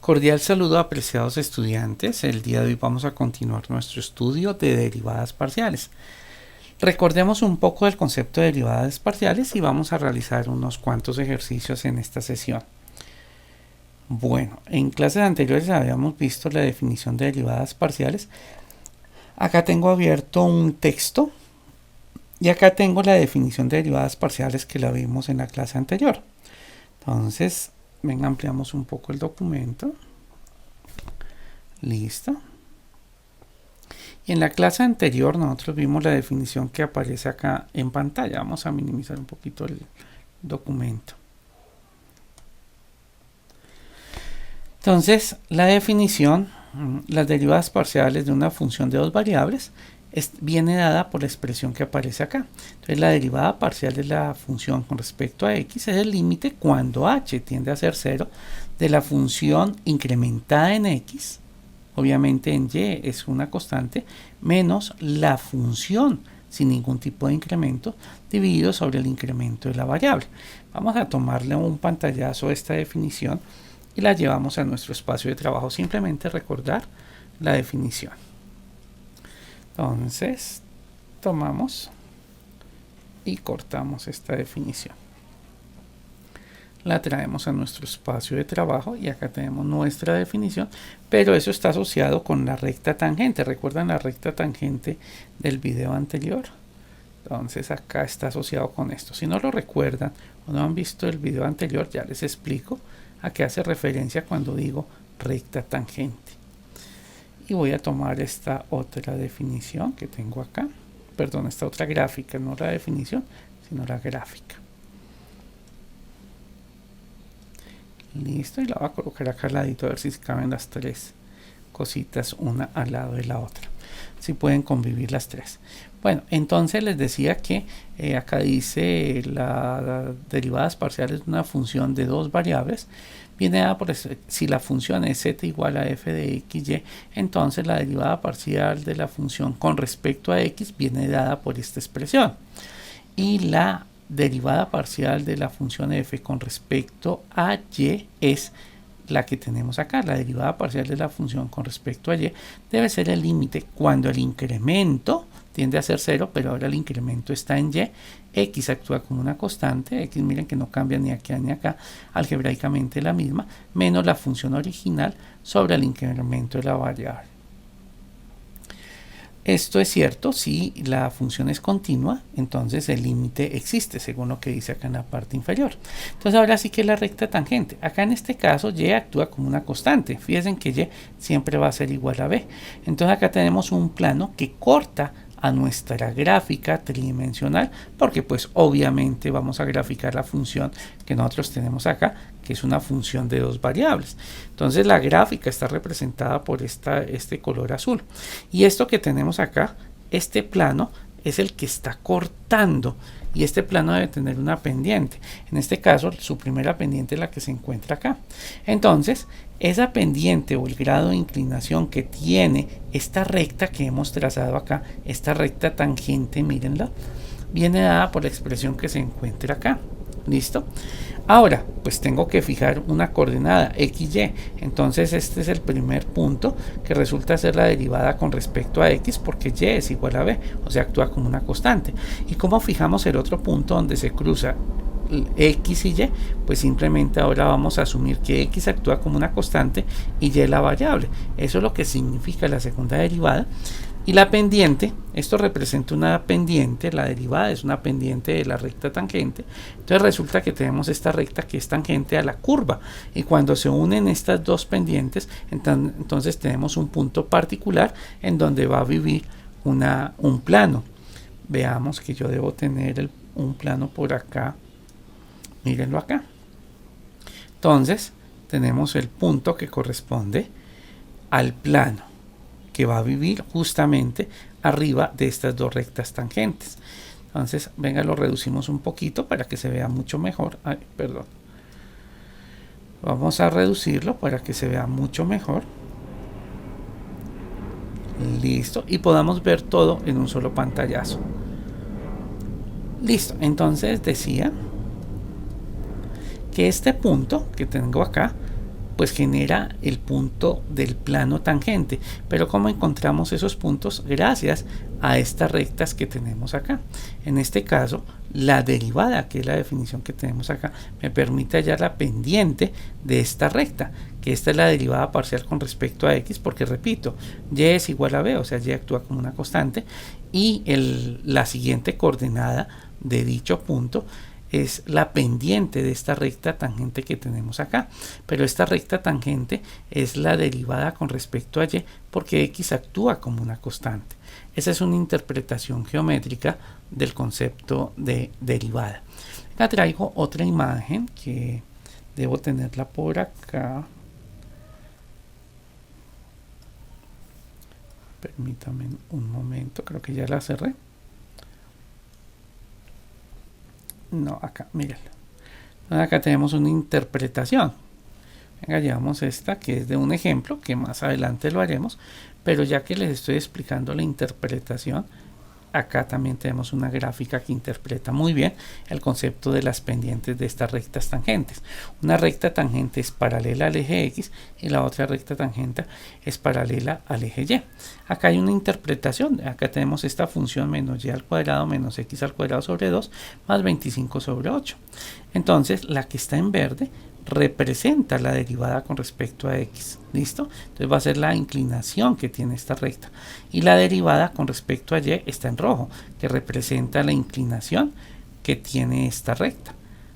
Cordial saludo, apreciados estudiantes. El día de hoy vamos a continuar nuestro estudio de derivadas parciales. Recordemos un poco del concepto de derivadas parciales y vamos a realizar unos cuantos ejercicios en esta sesión. Bueno, en clases anteriores habíamos visto la definición de derivadas parciales. Acá tengo abierto un texto y acá tengo la definición de derivadas parciales que la vimos en la clase anterior. Entonces, venga, ampliamos un poco el documento. Listo. Y en la clase anterior nosotros vimos la definición que aparece acá en pantalla. Vamos a minimizar un poquito el documento. Entonces, la definición, las derivadas parciales de una función de dos variables, viene dada por la expresión que aparece acá. Entonces, la derivada parcial de la función con respecto a x es el límite cuando h tiende a ser 0 de la función incrementada en x, obviamente en y es una constante, menos la función sin ningún tipo de incremento dividido sobre el incremento de la variable. Vamos a tomarle un pantallazo a esta definición y la llevamos a nuestro espacio de trabajo. Simplemente recordar la definición. Entonces, tomamos y cortamos esta definición. La traemos a nuestro espacio de trabajo y acá tenemos nuestra definición, pero eso está asociado con la recta tangente. ¿Recuerdan la recta tangente del video anterior? Entonces acá está asociado con esto. Si no lo recuerdan o no han visto el video anterior, ya les explico a qué hace referencia cuando digo recta tangente. Y voy a tomar esta otra definición que tengo acá, perdón, esta otra gráfica, no la definición, sino la gráfica. Listo, y la voy a colocar acá al ladito a ver si caben las tres cositas una al lado de la otra, si pueden convivir las tres. Bueno, entonces les decía que acá dice las derivadas parciales de una función de dos variables viene dada por si la función es z igual a f de x, y, entonces la derivada parcial de la función con respecto a x viene dada por esta expresión. Y la derivada parcial de la función f con respecto a y es la que tenemos acá. La derivada parcial de la función con respecto a y debe ser el límite cuando el incremento tiende a ser 0, pero ahora el incremento está en y, x actúa como una constante, x miren que no cambia ni aquí ni acá, algebraicamente la misma, menos la función original sobre el incremento de la variable. Esto es cierto si la función es continua, entonces el límite existe, según lo que dice acá en la parte inferior. Entonces ahora sí que es la recta tangente. Acá en este caso y actúa como una constante. Fíjense que y siempre va a ser igual a b. Entonces acá tenemos un plano que corta a nuestra gráfica tridimensional, porque pues obviamente vamos a graficar la función que nosotros tenemos acá, que es una función de dos variables. Entonces la gráfica está representada por este color azul, y esto que tenemos acá, este plano es el que está cortando, y este plano debe tener una pendiente. En este caso su primera pendiente es la que se encuentra acá. Entonces esa pendiente o el grado de inclinación que tiene esta recta que hemos trazado acá, esta recta tangente, mírenla, viene dada por la expresión que se encuentra acá. ¿Listo? Ahora, pues tengo que fijar una coordenada XY. Entonces este es el primer punto, que resulta ser la derivada con respecto a X, porque Y es igual a B, o sea, actúa como una constante. ¿Y cómo fijamos el otro punto donde se cruza X y Y? Pues simplemente ahora vamos a asumir que X actúa como una constante y Y la variable. Eso es lo que significa la segunda derivada. Y la pendiente, esto representa una pendiente, la derivada es una pendiente de la recta tangente. Entonces resulta que tenemos esta recta que es tangente a la curva, y cuando se unen estas dos pendientes, entonces tenemos un punto particular en donde va a vivir un plano. Veamos que yo debo tener un plano por acá, mírenlo acá. Entonces tenemos el punto que corresponde al plano, que va a vivir justamente arriba de estas dos rectas tangentes. Entonces, venga, lo reducimos un poquito para que se vea mucho mejor. Ay, perdón. Vamos a reducirlo para que se vea mucho mejor. Listo. Y podamos ver todo en un solo pantallazo. Listo. Entonces decía que este punto que tengo acá pues genera el punto del plano tangente. Pero ¿cómo encontramos esos puntos? Gracias a estas rectas que tenemos acá. En este caso, la derivada, que es la definición que tenemos acá, me permite hallar la pendiente de esta recta, que esta es la derivada parcial con respecto a x, porque repito, y es igual a b, o sea, y actúa como una constante, y la siguiente coordenada de dicho punto es la pendiente de esta recta tangente que tenemos acá. Pero esta recta tangente es la derivada con respecto a y, porque x actúa como una constante. Esa es una interpretación geométrica del concepto de derivada. Acá traigo otra imagen que debo tenerla por acá. Permítame un momento, creo que ya la cerré. No, acá, mírenlo. Acá tenemos una interpretación. Venga, llevamos esta que es de un ejemplo, que más adelante lo haremos, pero ya que les estoy explicando la interpretación, acá también tenemos una gráfica que interpreta muy bien el concepto de las pendientes de estas rectas tangentes. Una recta tangente es paralela al eje X y la otra recta tangente es paralela al eje Y. Acá hay una interpretación, acá tenemos esta función menos y al cuadrado menos x al cuadrado sobre 2 más 25 sobre 8. Entonces la que está en verde representa la derivada con respecto a x, ¿listo? Entonces va a ser la inclinación que tiene esta recta, y la derivada con respecto a y está en rojo, que representa la inclinación que tiene esta recta,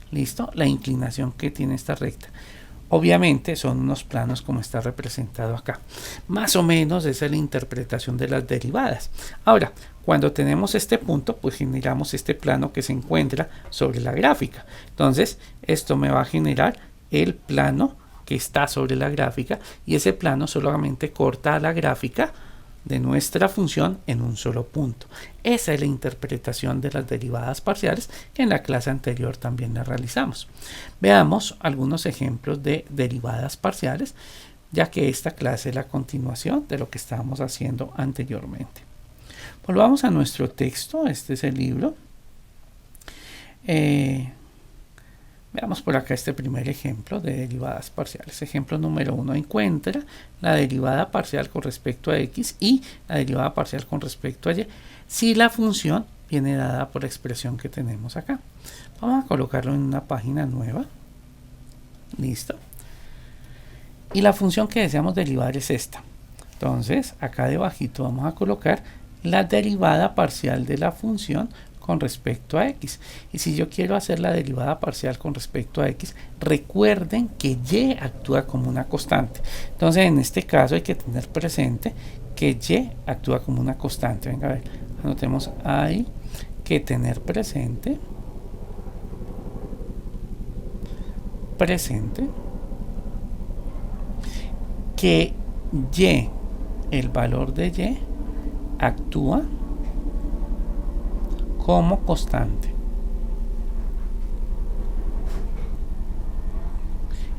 ¿listo? La inclinación que tiene esta recta. Obviamente son unos planos como está representado acá. Más o menos esa es la interpretación de las derivadas. Ahora, cuando tenemos este punto, pues generamos este plano que se encuentra sobre la gráfica. Entonces, esto me va a generar el plano que está sobre la gráfica, y ese plano solamente corta a la gráfica de nuestra función en un solo punto. Esa es la interpretación de las derivadas parciales, que en la clase anterior también la realizamos. Veamos algunos ejemplos de derivadas parciales, ya que esta clase es la continuación de lo que estábamos haciendo anteriormente. Volvamos a nuestro texto. Este es el libro. Veamos por acá este primer ejemplo de derivadas parciales. Ejemplo número 1. Encuentra la derivada parcial con respecto a x y la derivada parcial con respecto a y si la función viene dada por la expresión que tenemos acá. Vamos a colocarlo en una página nueva. Listo. Y la función que deseamos derivar es esta. Entonces, acá debajito vamos a colocar la derivada parcial de la función con respecto a x. Y si yo quiero hacer la derivada parcial con respecto a x, recuerden que y actúa como una constante. Entonces, en este caso hay que tener presente que y actúa como una constante. Venga, a ver, anotemos ahí, que tener presente que y, el valor de y, actúa como constante.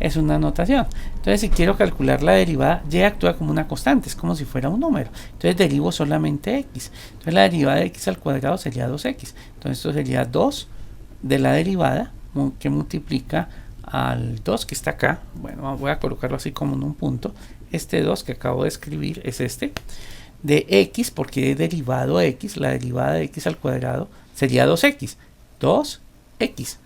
Es una notación. Entonces, si quiero calcular la derivada, y actúa como una constante, es como si fuera un número. Entonces derivo solamente x. Entonces la derivada de x al cuadrado sería 2x. Entonces esto sería 2 de la derivada que multiplica al 2 que está acá. Bueno, voy a colocarlo así como en un punto. Este 2 que acabo de escribir es este. De x, porque he derivado x, la derivada de x al cuadrado sería 2x, 2x,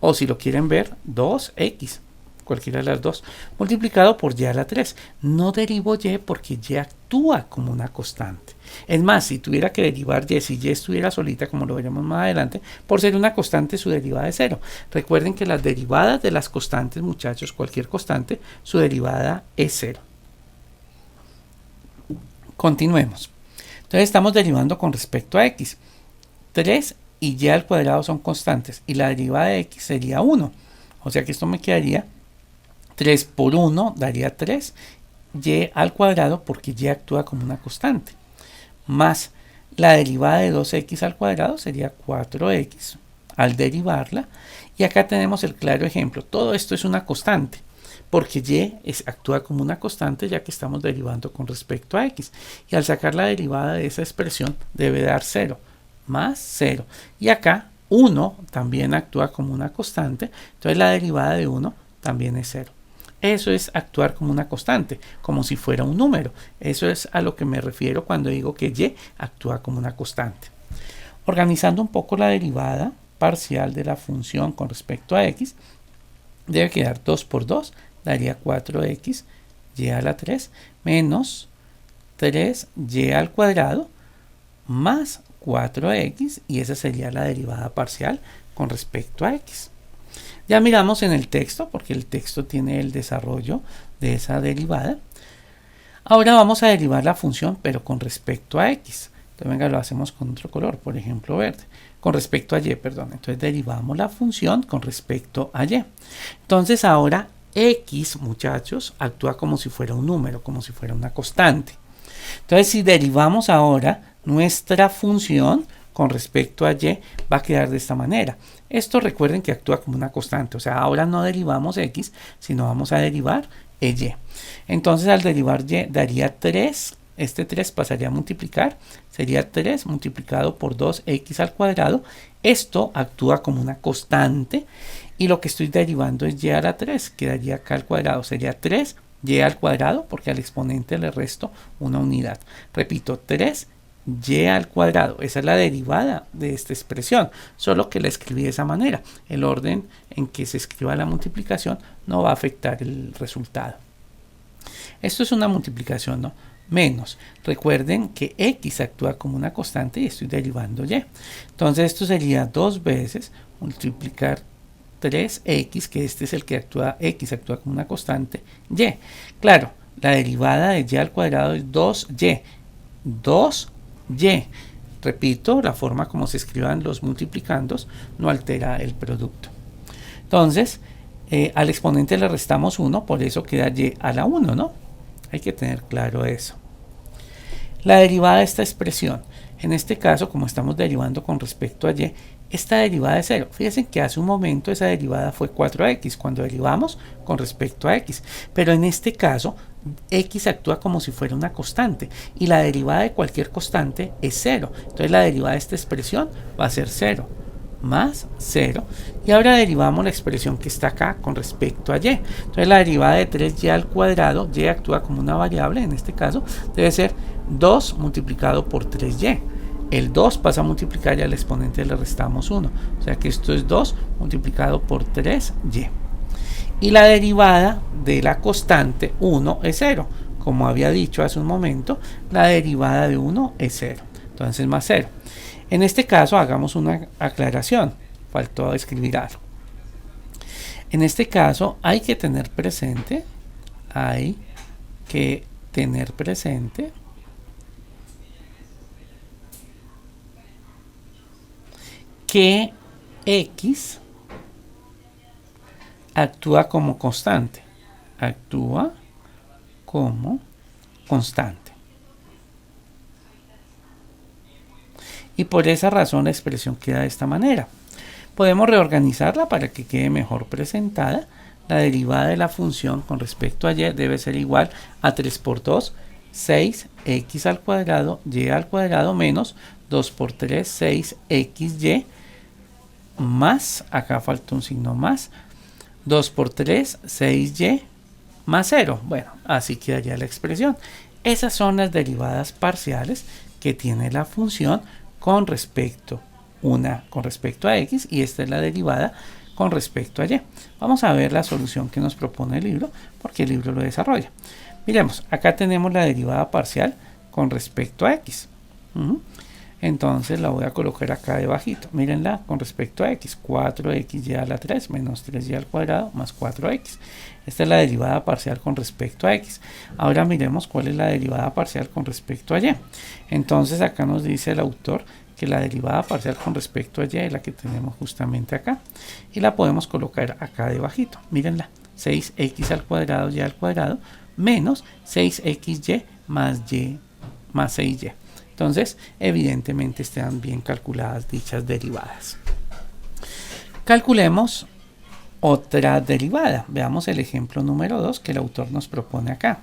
o si lo quieren ver, 2x, cualquiera de las dos, multiplicado por y a la 3. No derivo y porque y actúa como una constante. Es más, si tuviera que derivar y, si y estuviera solita, como lo veremos más adelante, por ser una constante, su derivada es 0. Recuerden que las derivadas de las constantes, muchachos, cualquier constante, su derivada es 0. Continuemos. Entonces estamos derivando con respecto a x. 3 y y al cuadrado son constantes, y la derivada de x sería 1. O sea que esto me quedaría 3 por 1 daría 3 y al cuadrado, porque y actúa como una constante, más la derivada de 2x al cuadrado sería 4x al derivarla. Y acá tenemos el claro ejemplo. Todo esto es una constante, porque y actúa como una constante, ya que estamos derivando con respecto a x. Y al sacar la derivada de esa expresión debe dar 0, más 0. Y acá 1 también actúa como una constante, entonces la derivada de 1 también es 0. Eso es actuar como una constante, como si fuera un número. Eso es a lo que me refiero cuando digo que y actúa como una constante. Organizando un poco la derivada parcial de la función con respecto a x, debe quedar 2 por 2, daría 4x y a la 3 menos 3y al cuadrado más 4x, y esa sería la derivada parcial con respecto a x. Ya miramos en el texto, porque el texto tiene el desarrollo de esa derivada. Ahora vamos a derivar la función, pero con respecto a x. Entonces, venga, lo hacemos con otro color, por ejemplo, verde. Con respecto a y, perdón. Entonces, derivamos la función con respecto a y. Entonces, ahora x, muchachos, actúa como si fuera un número, como si fuera una constante. Entonces, si derivamos ahora nuestra función con respecto a y, va a quedar de esta manera. Esto recuerden que actúa como una constante, o sea, ahora no derivamos x, sino vamos a derivar y. Entonces, al derivar y, daría 3, este 3 pasaría a multiplicar, sería 3 multiplicado por 2x al cuadrado. Esto actúa como una constante, y lo que estoy derivando es y a la 3, quedaría acá al cuadrado, sería 3y al cuadrado, porque al exponente le resto una unidad. Repito, 3y al cuadrado, esa es la derivada de esta expresión, solo que la escribí de esa manera. El orden en que se escriba la multiplicación no va a afectar el resultado. Esto es una multiplicación, ¿no? Menos. Recuerden que x actúa como una constante y estoy derivando y. Entonces esto sería 2 veces multiplicar 3x, que este es el que actúa, x actúa como una constante, y. Claro, la derivada de y al cuadrado es 2y. 2y. Repito, la forma como se escriban los multiplicandos no altera el producto. Entonces, al exponente le restamos 1, por eso queda y a la 1, ¿no? Hay que tener claro eso. La derivada de esta expresión, en este caso, como estamos derivando con respecto a y, esta derivada es 0. Fíjense que hace un momento esa derivada fue 4x cuando derivamos con respecto a x. Pero en este caso, x actúa como si fuera una constante. Y la derivada de cualquier constante es 0. Entonces la derivada de esta expresión va a ser 0 más 0. Y ahora derivamos la expresión que está acá con respecto a y. Entonces la derivada de 3y al cuadrado, y actúa como una variable, en este caso debe ser 2 multiplicado por 3y. El 2 pasa a multiplicar y al exponente le restamos 1. O sea que esto es 2 multiplicado por 3y. Y la derivada de la constante 1 es 0. Como había dicho hace un momento, la derivada de 1 es 0. Entonces más 0. En este caso hagamos una aclaración. Faltó escribir algo. En este caso hay que tener presente, que x actúa como constante. Actúa como constante. Y por esa razón la expresión queda de esta manera. Podemos reorganizarla para que quede mejor presentada. La derivada de la función con respecto a y debe ser igual a 3 por 2, 6x al cuadrado, y al cuadrado menos 2 por 3, 6xy, más, acá falta un signo más, 2 por 3, 6y, más 0. Bueno, así quedaría la expresión. Esas son las derivadas parciales que tiene la función con respecto a x, y esta es la derivada con respecto a y. Vamos a ver la solución que nos propone el libro, porque el libro lo desarrolla. Miremos, acá tenemos la derivada parcial con respecto a x. Entonces la voy a colocar acá debajito. Mírenla con respecto a x. 4xy a la 3 menos 3y al cuadrado más 4x. Esta es la derivada parcial con respecto a x. Ahora miremos cuál es la derivada parcial con respecto a y. Entonces acá nos dice el autor que la derivada parcial con respecto a y es la que tenemos justamente acá. Y la podemos colocar acá debajito. Mírenla. 6x al cuadrado y al cuadrado menos 6xy más 6y. Entonces, evidentemente están bien calculadas dichas derivadas. Calculemos otra derivada. Veamos el ejemplo número 2 que el autor nos propone acá.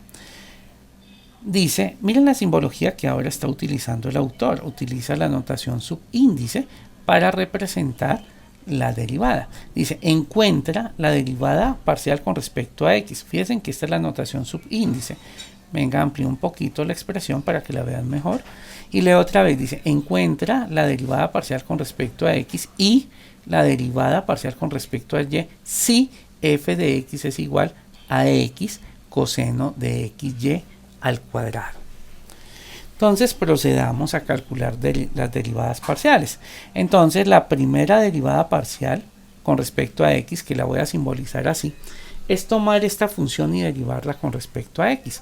Dice, miren la simbología que ahora está utilizando el autor. Utiliza la notación subíndice para representar la derivada. Dice, encuentra la derivada parcial con respecto a x. Fíjense que esta es la notación subíndice. Venga, amplío un poquito la expresión para que la vean mejor. Y leo otra vez, dice, encuentra la derivada parcial con respecto a x y la derivada parcial con respecto a y si f de x es igual a x coseno de xy al cuadrado. Entonces procedamos a calcular las derivadas parciales. Entonces la primera derivada parcial con respecto a x, que la voy a simbolizar así, es tomar esta función y derivarla con respecto a x.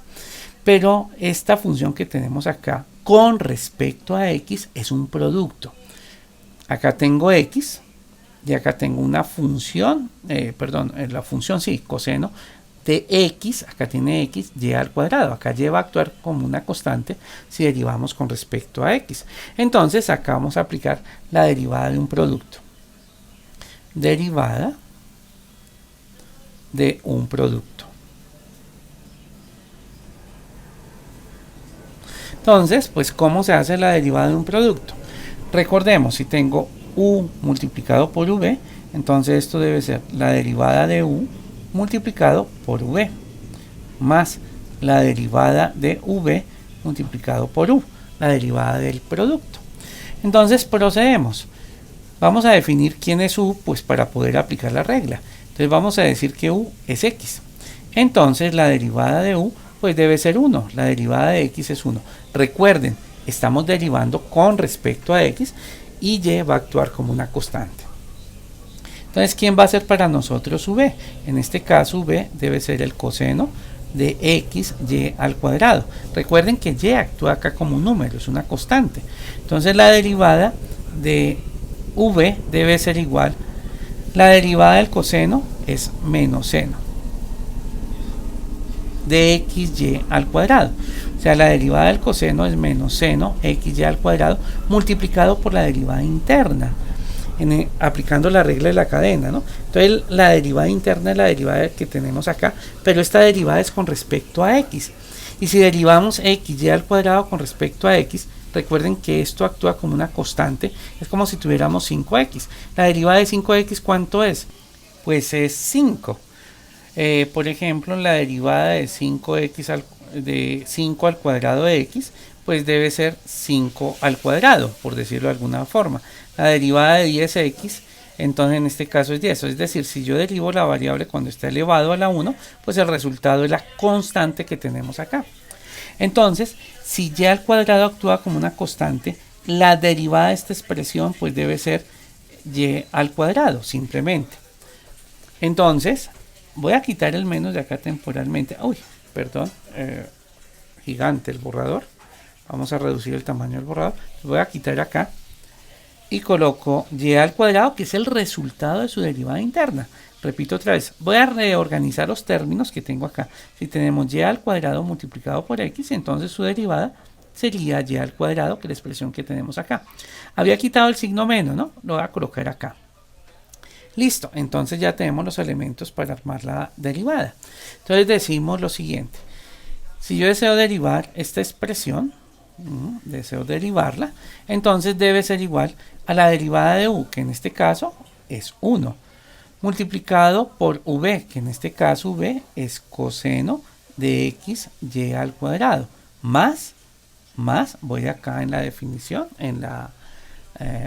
Pero esta función que tenemos acá con respecto a x es un producto. Acá tengo x y acá tengo una función, la función sí, coseno de x, acá tiene x, y al cuadrado. Acá y va a actuar como una constante si derivamos con respecto a x. Entonces acá vamos a aplicar la derivada de un producto. Derivada de un producto. Entonces, pues, ¿cómo se hace la derivada de un producto? Recordemos, si tengo u multiplicado por v, entonces esto debe ser la derivada de u multiplicado por v más la derivada de v multiplicado por u, la derivada del producto. Entonces procedemos. Vamos a definir quién es u, pues para poder aplicar la regla. Entonces vamos a decir que u es x. Entonces la derivada de u pues debe ser 1. La derivada de x es 1. Recuerden, estamos derivando con respecto a x y y va a actuar como una constante. Entonces, ¿quién va a ser para nosotros v? En este caso, v debe ser el coseno de x y al cuadrado. Recuerden que y actúa acá como un número, es una constante. Entonces, la derivada de v debe ser igual. La derivada del coseno es menos seno de xy al cuadrado. O sea, la derivada del coseno es menos seno xy al cuadrado multiplicado por la derivada interna. Aplicando la regla de la cadena, ¿no? Entonces la derivada interna es la derivada que tenemos acá, pero esta derivada es con respecto a x. Y si derivamos xy al cuadrado con respecto a x, recuerden que esto actúa como una constante, es como si tuviéramos 5x. La derivada de 5x, ¿cuánto es? Pues es 5. Por ejemplo, la derivada de 5x de 5 al cuadrado de x, pues debe ser 5 al cuadrado, por decirlo de alguna forma. La derivada de 10x, entonces en este caso es 10. Es decir, si yo derivo la variable cuando está elevado a la 1, pues el resultado es la constante que tenemos acá. Entonces, si y al cuadrado actúa como una constante, la derivada de esta expresión pues debe ser y al cuadrado, simplemente. Entonces, voy a quitar el menos de acá temporalmente. Uy, perdón, gigante el borrador. Vamos a reducir el tamaño del borrador. Voy a quitar acá y coloco y al cuadrado, que es el resultado de su derivada interna. Repito otra vez, voy a reorganizar los términos que tengo acá. Si tenemos y al cuadrado multiplicado por x, entonces su derivada sería y al cuadrado, que es la expresión que tenemos acá. Había quitado el signo menos, ¿no? Lo voy a colocar acá. Listo, entonces ya tenemos los elementos para armar la derivada. Entonces decimos lo siguiente. Si yo deseo derivar esta expresión, deseo derivarla, entonces debe ser igual a la derivada de u, que en este caso es 1, multiplicado por v, que en este caso v es coseno de x y al cuadrado, más, voy acá en la definición, en la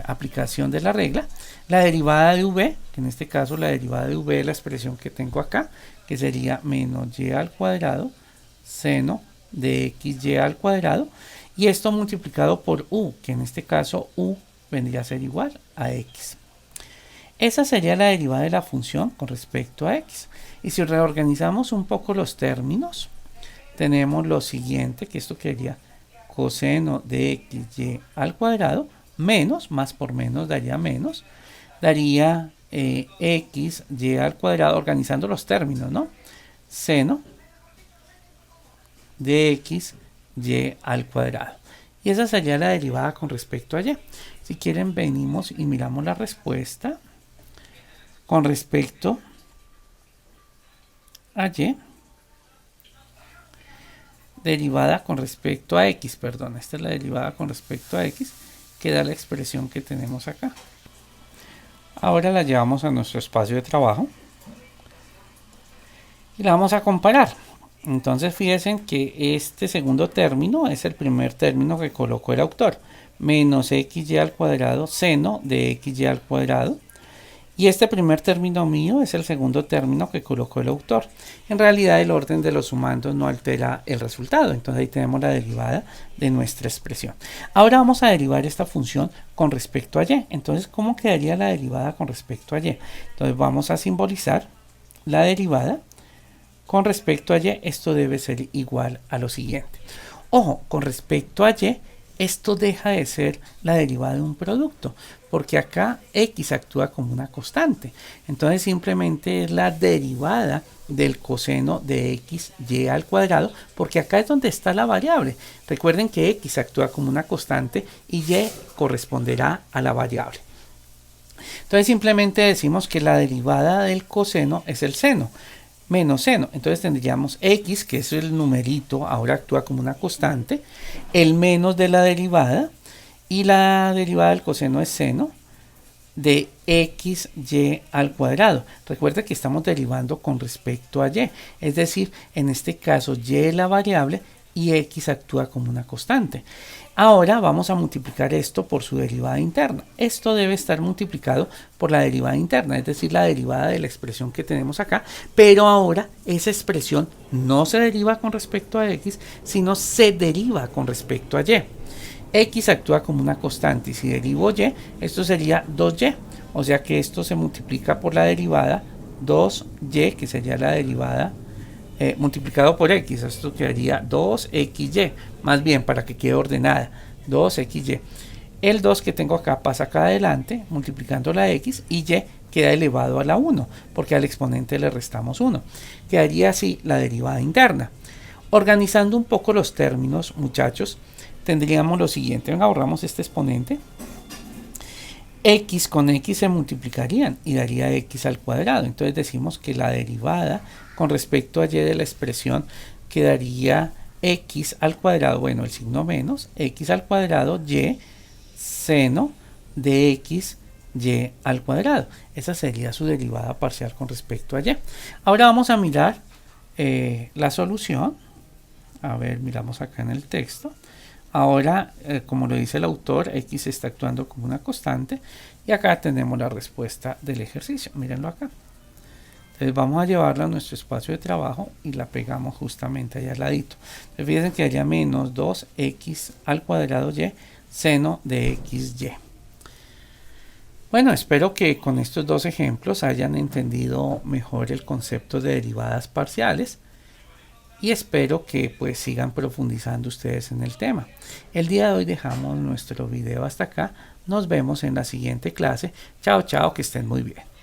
aplicación de la regla, la derivada de v, que en este caso la derivada de v es la expresión que tengo acá, que sería menos y al cuadrado, seno de xy al cuadrado, y esto multiplicado por u, que en este caso u vendría a ser igual a x. Esa sería la derivada de la función con respecto a x. Y si reorganizamos un poco los términos, tenemos lo siguiente, que esto quedaría coseno de xy al cuadrado, menos, más por menos daría menos, daría x y al cuadrado, organizando los términos, ¿no? Seno de x y al cuadrado. Y esa sería la derivada con respecto a y. Si quieren, venimos y miramos la respuesta con respecto a y. Derivada con respecto a x, perdón, esta es la derivada con respecto a x, que da la expresión que tenemos acá. Ahora la llevamos a nuestro espacio de trabajo y la vamos a comparar. Entonces fíjense que este segundo término es el primer término que colocó el autor. Menos xy al cuadrado seno de xy al cuadrado. Y este primer término mío es el segundo término que colocó el autor. En realidad el orden de los sumandos no altera el resultado. Entonces ahí tenemos la derivada de nuestra expresión. Ahora vamos a derivar esta función con respecto a y. Entonces, ¿cómo quedaría la derivada con respecto a y? Entonces vamos a simbolizar la derivada con respecto a y. Esto debe ser igual a lo siguiente. Ojo, con respecto a y, esto deja de ser la derivada de un producto, porque acá x actúa como una constante. Entonces simplemente es la derivada del coseno de x y al cuadrado, porque acá es donde está la variable. Recuerden que x actúa como una constante y y corresponderá a la variable. Entonces simplemente decimos que la derivada del coseno es el seno menos seno. Entonces tendríamos x, que es el numerito, ahora actúa como una constante, el menos de la derivada, y la derivada del coseno es seno de xy al cuadrado. Recuerda que estamos derivando con respecto a y, es decir, en este caso y es la variable y x actúa como una constante. Ahora vamos a multiplicar esto por su derivada interna. Esto debe estar multiplicado por la derivada interna, es decir, la derivada de la expresión que tenemos acá, pero ahora esa expresión no se deriva con respecto a x, sino se deriva con respecto a y. X actúa como una constante y si derivo y, esto sería 2y, o sea que esto se multiplica por la derivada 2y, que sería la derivada multiplicado por x, esto quedaría 2xy, más bien para que quede ordenada, 2xy. El 2 que tengo acá pasa acá adelante, multiplicando la x, y y queda elevado a la 1, porque al exponente le restamos 1. Quedaría así la derivada interna. Organizando un poco los términos, muchachos, tendríamos lo siguiente. Venga, ahorramos este exponente. X con x se multiplicarían y daría x al cuadrado. Entonces decimos que la derivada con respecto a y de la expresión quedaría x al cuadrado, bueno, el signo menos, x al cuadrado y seno de x y al cuadrado. Esa sería su derivada parcial con respecto a y. Ahora vamos a mirar la solución. A ver, miramos acá en el texto. Ahora, como lo dice el autor, x está actuando como una constante y acá tenemos la respuesta del ejercicio. Mírenlo acá. Entonces vamos a llevarla a nuestro espacio de trabajo y la pegamos justamente allá al ladito. Entonces fíjense que haría menos 2x al cuadrado y seno de xy. Bueno, espero que con estos dos ejemplos hayan entendido mejor el concepto de derivadas parciales. Y espero que pues sigan profundizando ustedes en el tema. El día de hoy dejamos nuestro video hasta acá. Nos vemos en la siguiente clase. Chao, chao, que estén muy bien.